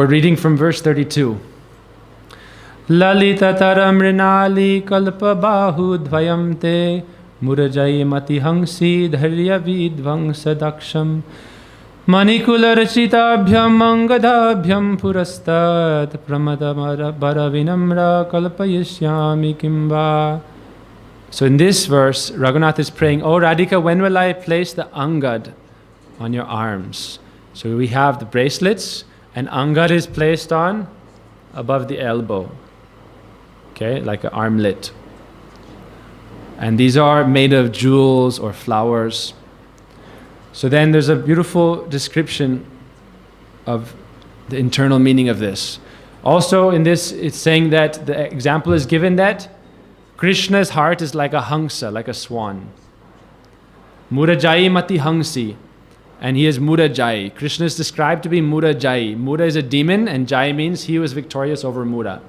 we're reading from verse 32. Lalita taram rinali kalpa bahu dvayam te murajai mati hangsi dharya vidvang sadaksham manikula rachitabhyam angadabhyam purastat pramada baravinamra kalpayashyami kimba. So in this verse, Raghunath is praying, "Oh Radhika, when will I place the angad on your arms?" So we have the bracelets, and angad is placed on above the elbow. Okay, like an armlet. And these are made of jewels or flowers. So then there's a beautiful description of the internal meaning of this. Also in this, it's saying that the example is given that Krishna's heart is like a hangsa, like a swan. Murajai mati hangsi. And he is Murajai. Krishna is described to be Murajai. Mura is a demon, and Jai means he was victorious over Mura.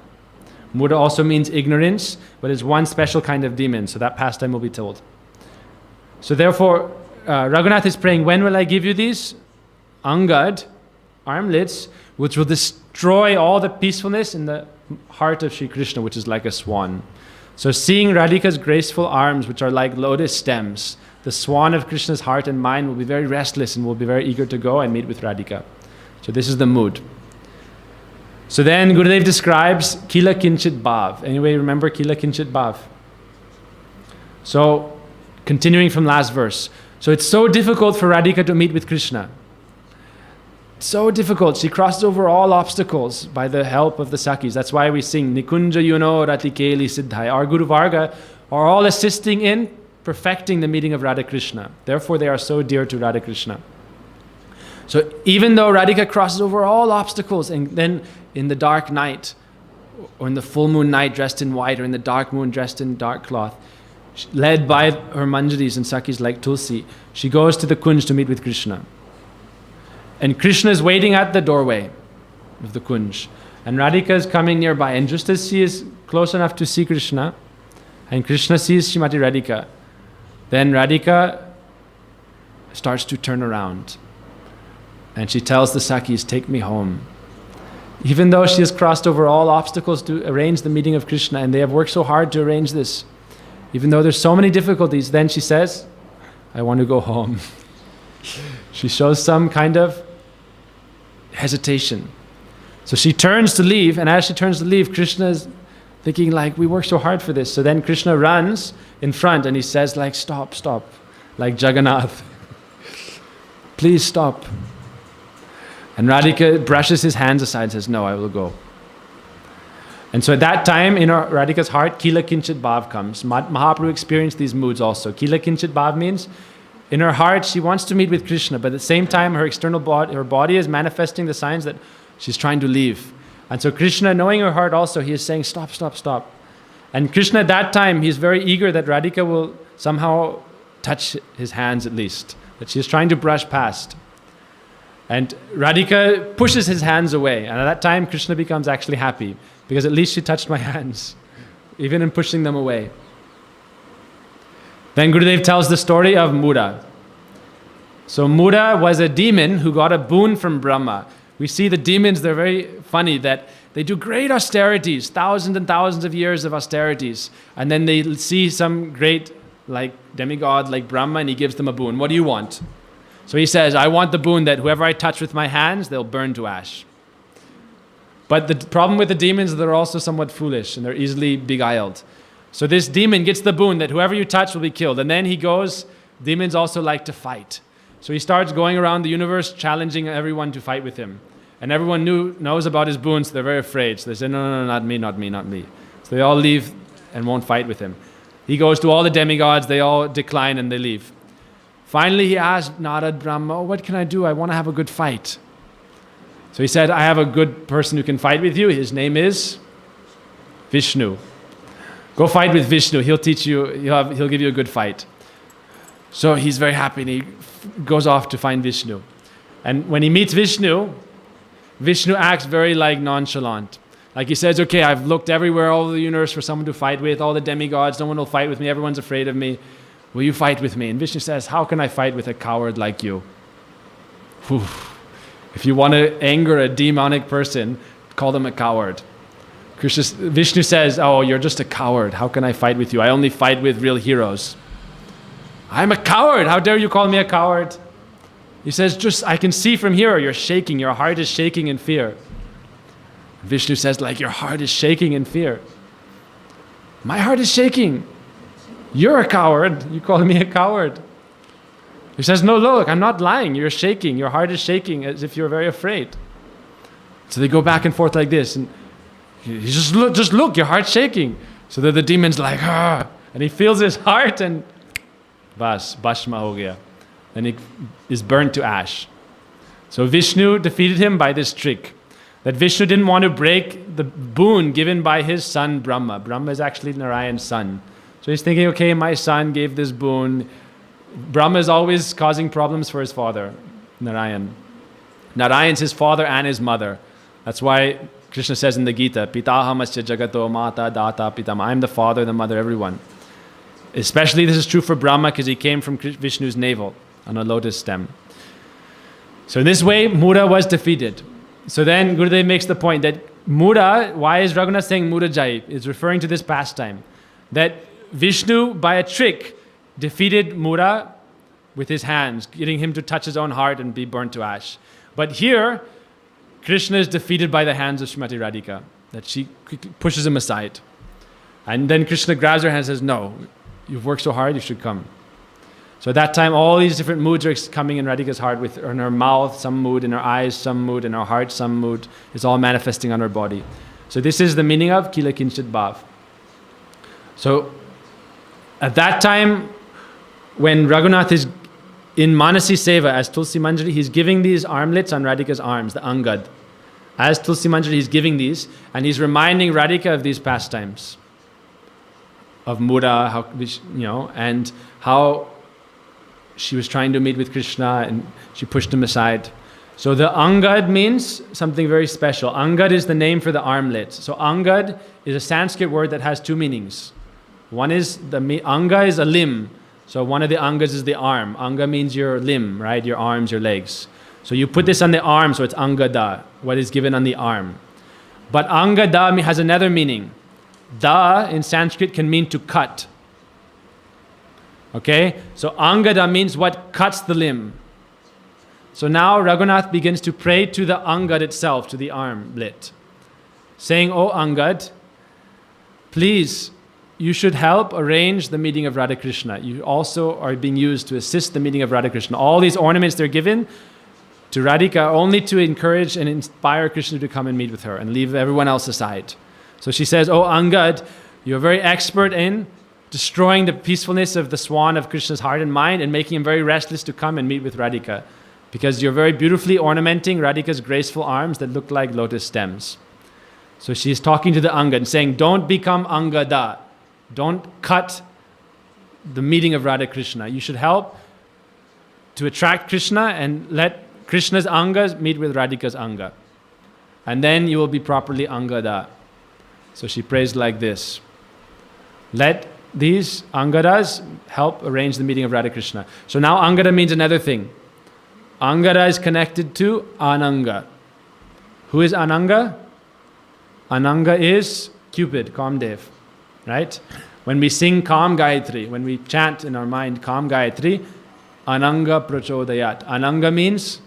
Mura also means ignorance, but it's one special kind of demon, so that pastime will be told. So therefore, Raghunath is praying, when will I give you these? Angad, armlets, which will destroy all the peacefulness in the heart of Sri Krishna, which is like a swan. So seeing Radhika's graceful arms, which are like lotus stems, the swan of Krishna's heart and mind will be very restless and will be very eager to go and meet with Radhika. So this is the mood. So then Gurudev describes Kila Kinchit Bhav. Anyway, remember Kila Kinchit Bhav? So, continuing from last verse. So it's so difficult for Radhika to meet with Krishna. So difficult. She crosses over all obstacles by the help of the Sakhis. That's why we sing Nikunja Yuno Ratikeli Siddhai. Our Guru Varga are all assisting in perfecting the meeting of Radha Krishna. Therefore, they are so dear to Radha Krishna. So even though Radhika crosses over all obstacles, and then in the dark night, or in the full moon night dressed in white, or in the dark moon dressed in dark cloth, led by her manjaris and Sakhis like Tulsi, she goes to the Kunj to meet with Krishna. And Krishna is waiting at the doorway of the Kunj. And Radhika is coming nearby. And just as she is close enough to see Krishna, and Krishna sees Srimati Radhika, then Radhika starts to turn around. And she tells the Sakhis, "Take me home." Even though she has crossed over all obstacles to arrange the meeting of Krishna, and they have worked so hard to arrange this, even though there's so many difficulties, then she says, "I want to go home." She shows some kind of hesitation. So she turns to leave, and as she turns to leave, Krishna is thinking like, we worked so hard for this. So then Krishna runs in front and he says like, "Stop, stop," like Jagannath. "Please stop." And Radhika brushes his hands aside and says, "No, I will go." And so at that time, in Radhika's heart, Kila Kinchit Bhav comes. Mahaprabhu experienced these moods also. Kila Kinchit Bhav means, in her heart, she wants to meet with Krishna, but at the same time, her external body, her body is manifesting the signs that she's trying to leave. And so Krishna, knowing her heart also, he is saying, "Stop, stop, stop." And Krishna at that time, he's very eager that Radhika will somehow touch his hands at least, that she is trying to brush past. And Radhika pushes his hands away. And at that time, Krishna becomes actually happy, because at least she touched my hands, even in pushing them away. Then Gurudev tells the story of Mura. So Mura was a demon who got a boon from Brahma. We see the demons, they're very funny, that they do great austerities, thousands and thousands of years of austerities. And then they see some great like demigod like Brahma, and he gives them a boon. "What do you want?" So he says, "I want the boon that whoever I touch with my hands, they'll burn to ash." But the problem with the demons is they're also somewhat foolish and they're easily beguiled. So this demon gets the boon that whoever you touch will be killed. And then he goes, demons also like to fight. So he starts going around the universe challenging everyone to fight with him. And everyone knows about his boon, so they're very afraid. So they say, no, not me, not me, not me. So they all leave and won't fight with him. He goes to all the demigods, they all decline and they leave. Finally he asked Narad Brahma, "Oh, what can I do? I want to have a good fight." So he said, "I have a good person who can fight with you. His name is Vishnu. Go fight with Vishnu. He'll teach you, he'll give you a good fight." So he's very happy and he goes off to find Vishnu. And when he meets Vishnu, Vishnu acts very like nonchalant. Like he says, "Okay, I've looked everywhere, all over the universe for someone to fight with, all the demigods, no one will fight with me, everyone's afraid of me. Will you fight with me?" And Vishnu says, "How can I fight with a coward like you?" Whew. If you want to anger a demonic person, call them a coward. Vishnu says, oh, you're just a coward. How can I fight with you? I only fight with real heroes. I'm a coward. How dare you call me a coward? He says, I can see from here, you're shaking. Your heart is shaking in fear. Vishnu says, like your heart is shaking in fear. My heart is shaking. You're a coward. You call me a coward. He says, no, look, I'm not lying. You're shaking. Your heart is shaking as if you're very afraid. So they go back and forth like this. And he just look, your heart's shaking. So the demon's like, ah. And he feels his heart and bashma ho gaya. And he is burnt to ash. So Vishnu defeated him by this trick. That Vishnu didn't want to break the boon given by his son Brahma. Brahma is actually Narayan's son. So he's thinking, okay, my son gave this boon. Brahma is always causing problems for his father, Narayan. Narayan's his father and his mother. That's why Krishna says in the Gita, Pitahamasya jagato mata data pitama. I'm the father, the mother, everyone. Especially this is true for Brahma because he came from Vishnu's navel on a lotus stem. So in this way, Mura was defeated. So then Gurudev makes the point that Mura, why is Raghunath saying Mura Jai? Is referring to this pastime. That Vishnu, by a trick, defeated Mura with his hands, getting him to touch his own heart and be burnt to ash. But here, Krishna is defeated by the hands of Srimati Radhika, that she pushes him aside. And then Krishna grabs her hand and says, no, you've worked so hard, you should come. So at that time, all these different moods are coming in Radhika's heart, in her mouth, some mood, in her eyes, some mood, in her heart, some mood. It's all manifesting on her body. So this is the meaning of Kila Kinchit Bhav. So at that time, when Raghunath is in Manasi Seva as Tulsi Manjari, he's giving these armlets on Radhika's arms, the Angad. As Tulsi Manjari, he's giving these, and he's reminding Radhika of these pastimes. Of Mura, and how she was trying to meet with Krishna and she pushed him aside. So the Angad means something very special. Angad is the name for the armlet. So Angad is a Sanskrit word that has two meanings. One is, Anga is a limb. So one of the Angas is the arm. Anga means your limb, right? Your arms, your legs. So you put this on the arm, so it's Angada, what is given on the arm. But Angada has another meaning. Da in Sanskrit can mean to cut. Okay? So Angada means what cuts the limb. So now Raghunath begins to pray to the Angad itself, to the armlet, saying, "O Angad, please, you should help arrange the meeting of Radha Krishna. You also are being used to assist the meeting of Radha Krishna. All these ornaments they're given to Radhika only to encourage and inspire Krishna to come and meet with her and leave everyone else aside." So she says, "Oh Angad, you're very expert in destroying the peacefulness of the swan of Krishna's heart and mind and making him very restless to come and meet with Radhika, because you're very beautifully ornamenting Radhika's graceful arms that look like lotus stems." So she's talking to the Angad and saying, don't become Angada. Don't cut the meeting of Radha Krishna. You should help to attract Krishna and let Krishna's Angas meet with Radhika's Anga. And then you will be properly Angada. So she prays like this. Let these Angadas help arrange the meeting of Radha Krishna. So now Angada means another thing. Angada is connected to Ananga. Who is Ananga? Ananga is Cupid, Kamdev. Right? When we sing Kam Gayatri, when we chant in our mind Kam Gayatri, Ananga Prachodayat. Ananga means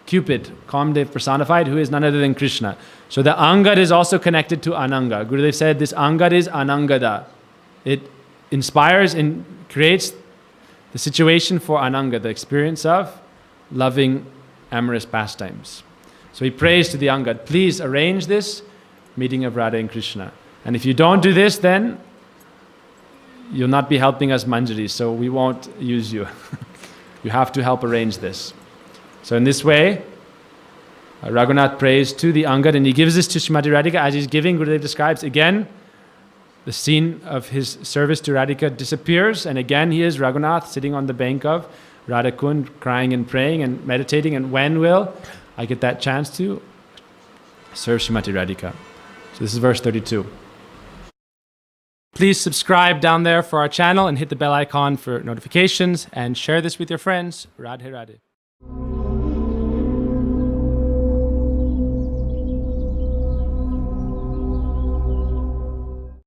Cupid, Kamdev personified, who is none other than Krishna. So the Angad is also connected to Ananga. Gurudev said this Angad is Anangada. It inspires and creates the situation for Ananga, the experience of loving amorous pastimes. So he prays to the Angad, please arrange this meeting of Radha and Krishna. And if you don't do this, then you'll not be helping us Manjari, so we won't use you. You have to help arrange this. So in this way, Raghunath prays to the Angad and he gives this to Srimati Radhika. As he's giving, Gurudev describes again, the scene of his service to Radhika disappears, and again he is Raghunath sitting on the bank of Radha Kund, crying and praying and meditating. And when will I get that chance to serve Srimati Radhika? So this is verse 32. Please subscribe down there for our channel and hit the bell icon for notifications and share this with your friends. Radhe Radhe.